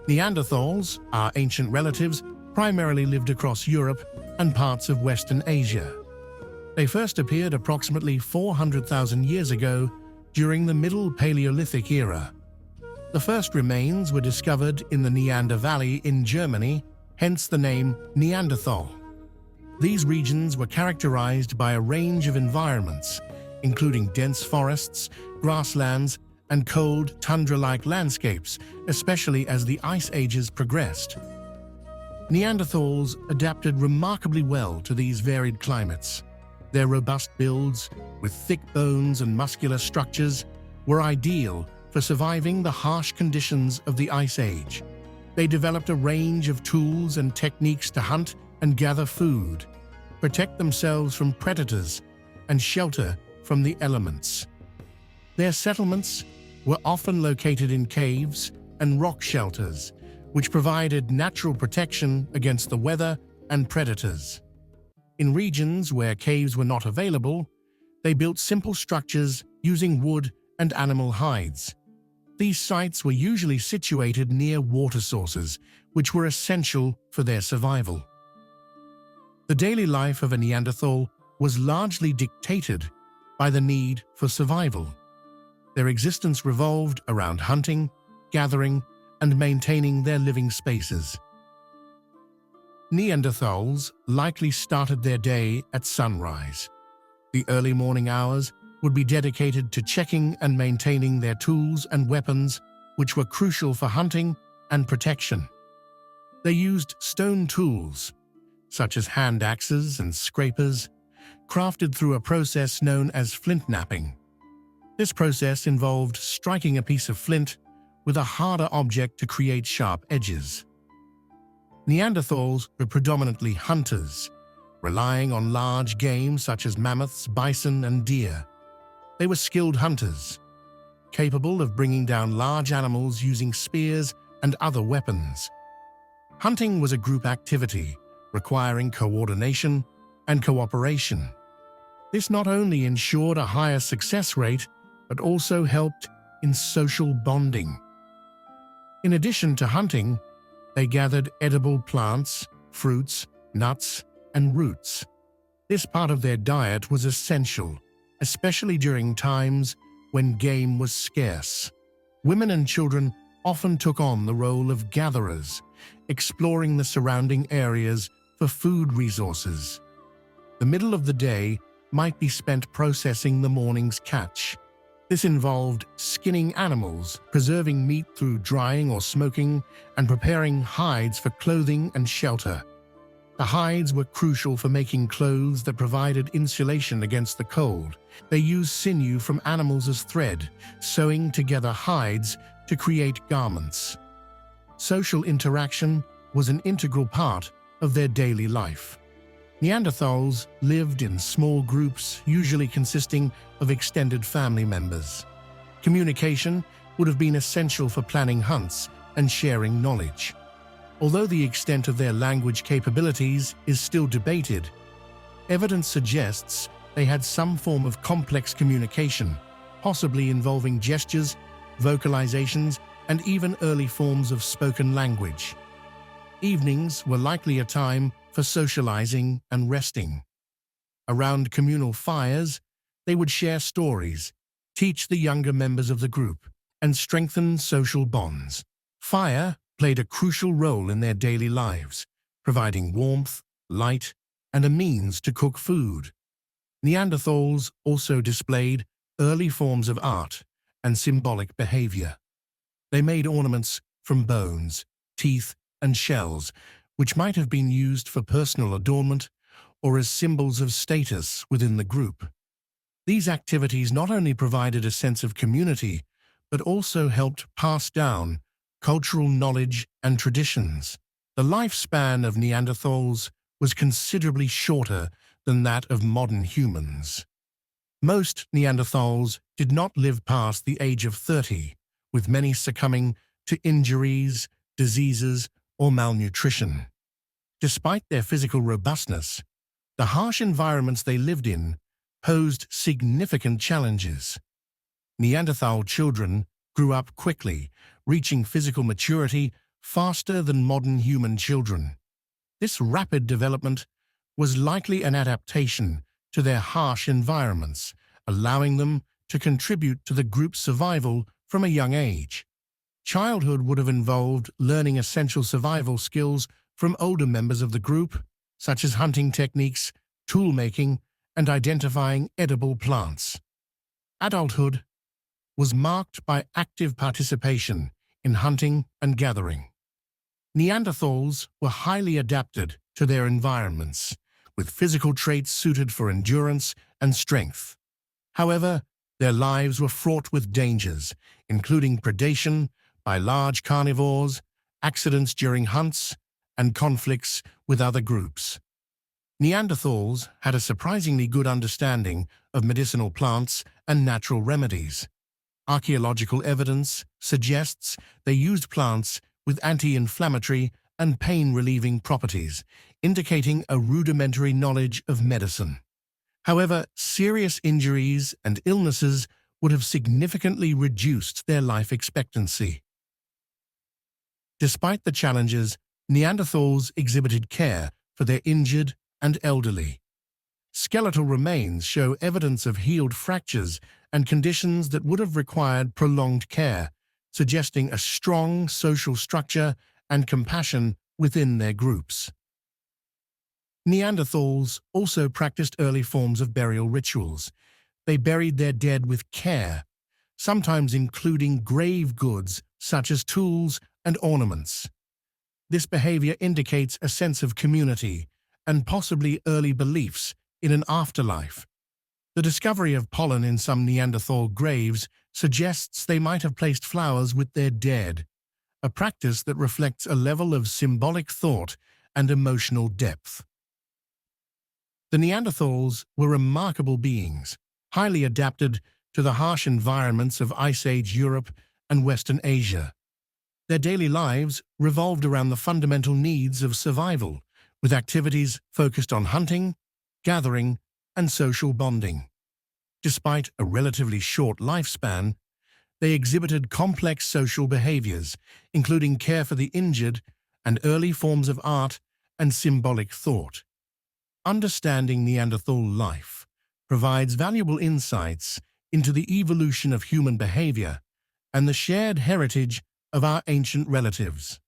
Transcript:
Neanderthals, our ancient relatives, primarily lived across Europe and parts of Western Asia. They first appeared approximately 400,000 years ago during the Middle Paleolithic era. The first remains were discovered in the Neander Valley in Germany, hence the name Neanderthal. These regions were characterized by a range of environments, including dense forests, grasslands, and cold, tundra-like landscapes, especially as the ice ages progressed. Neanderthals adapted remarkably well to these varied climates. Their robust builds, with thick bones and muscular structures, were ideal for surviving the harsh conditions of the Ice Age. They developed a range of tools and techniques to hunt and gather food, protect themselves from predators, and shelter from the elements. Their settlements were often located in caves and rock shelters, which provided natural protection against the weather and predators. In regions where caves were not available, they built simple structures using wood and animal hides. These sites were usually situated near water sources, which were essential for their survival. The daily life of a Neanderthal was largely dictated by the need for survival. Their existence revolved around hunting, gathering, and maintaining their living spaces. Neanderthals likely started their day at sunrise. The early morning hours would be dedicated to checking and maintaining their tools and weapons, which were crucial for hunting and protection. They used stone tools, such as hand axes and scrapers, crafted through a process known as flint knapping. This process involved striking a piece of flint with a harder object to create sharp edges. Neanderthals were predominantly hunters, relying on large game such as mammoths, bison, and deer. They were skilled hunters, capable of bringing down large animals using spears and other weapons. Hunting was a group activity, requiring coordination and cooperation. This not only ensured a higher success rate, but also helped in social bonding. In addition to hunting, they gathered edible plants, fruits, nuts, and roots. This part of their diet was essential, especially during times when game was scarce. Women and children often took on the role of gatherers, exploring the surrounding areas for food resources. The middle of the day might be spent processing the morning's catch. This involved skinning animals, preserving meat through drying or smoking, and preparing hides for clothing and shelter. The hides were crucial for making clothes that provided insulation against the cold. They used sinew from animals as thread, sewing together hides to create garments. Social interaction was an integral part of their daily life. Neanderthals lived in small groups, usually consisting of extended family members. Communication would have been essential for planning hunts and sharing knowledge. Although the extent of their language capabilities is still debated, evidence suggests they had some form of complex communication, possibly involving gestures, vocalizations, and even early forms of spoken language. Evenings were likely a time for socializing and resting. Around communal fires, they would share stories, teach the younger members of the group, and strengthen social bonds. Fire played a crucial role in their daily lives, providing warmth, light, and a means to cook food. Neanderthals also displayed early forms of art and symbolic behavior. They made ornaments from bones, teeth, and shells, which might have been used for personal adornment or as symbols of status within the group. These activities not only provided a sense of community, but also helped pass down cultural knowledge and traditions. The lifespan of Neanderthals was considerably shorter than that of modern humans. Most Neanderthals did not live past the age of 30, with many succumbing to injuries, diseases, or malnutrition. Despite their physical robustness, the harsh environments they lived in posed significant challenges. Neanderthal children grew up quickly, reaching physical maturity faster than modern human children. This rapid development was likely an adaptation to their harsh environments, allowing them to contribute to the group's survival from a young age. Childhood would have involved learning essential survival skills from older members of the group, such as hunting techniques, tool-making, and identifying edible plants. Adulthood was marked by active participation in hunting and gathering. Neanderthals were highly adapted to their environments, with physical traits suited for endurance and strength. However, their lives were fraught with dangers, including predation by large carnivores, accidents during hunts, and conflicts with other groups. Neanderthals had a surprisingly good understanding of medicinal plants and natural remedies. Archaeological evidence suggests they used plants with anti-inflammatory and pain-relieving properties, indicating a rudimentary knowledge of medicine. However, serious injuries and illnesses would have significantly reduced their life expectancy. Despite the challenges, Neanderthals exhibited care for their injured and elderly. Skeletal remains show evidence of healed fractures and conditions that would have required prolonged care, suggesting a strong social structure and compassion within their groups. Neanderthals also practiced early forms of burial rituals. They buried their dead with care, sometimes including grave goods such as tools and ornaments. This behavior indicates a sense of community and possibly early beliefs in an afterlife. The discovery of pollen in some Neanderthal graves suggests they might have placed flowers with their dead, a practice that reflects a level of symbolic thought and emotional depth. The Neanderthals were remarkable beings, highly adapted to the harsh environments of Ice Age Europe and Western Asia. Their daily lives revolved around the fundamental needs of survival, with activities focused on hunting, gathering, and social bonding. Despite a relatively short lifespan, they exhibited complex social behaviors, including care for the injured and early forms of art and symbolic thought. Understanding Neanderthal life provides valuable insights into the evolution of human behavior and the shared heritage of our ancient relatives.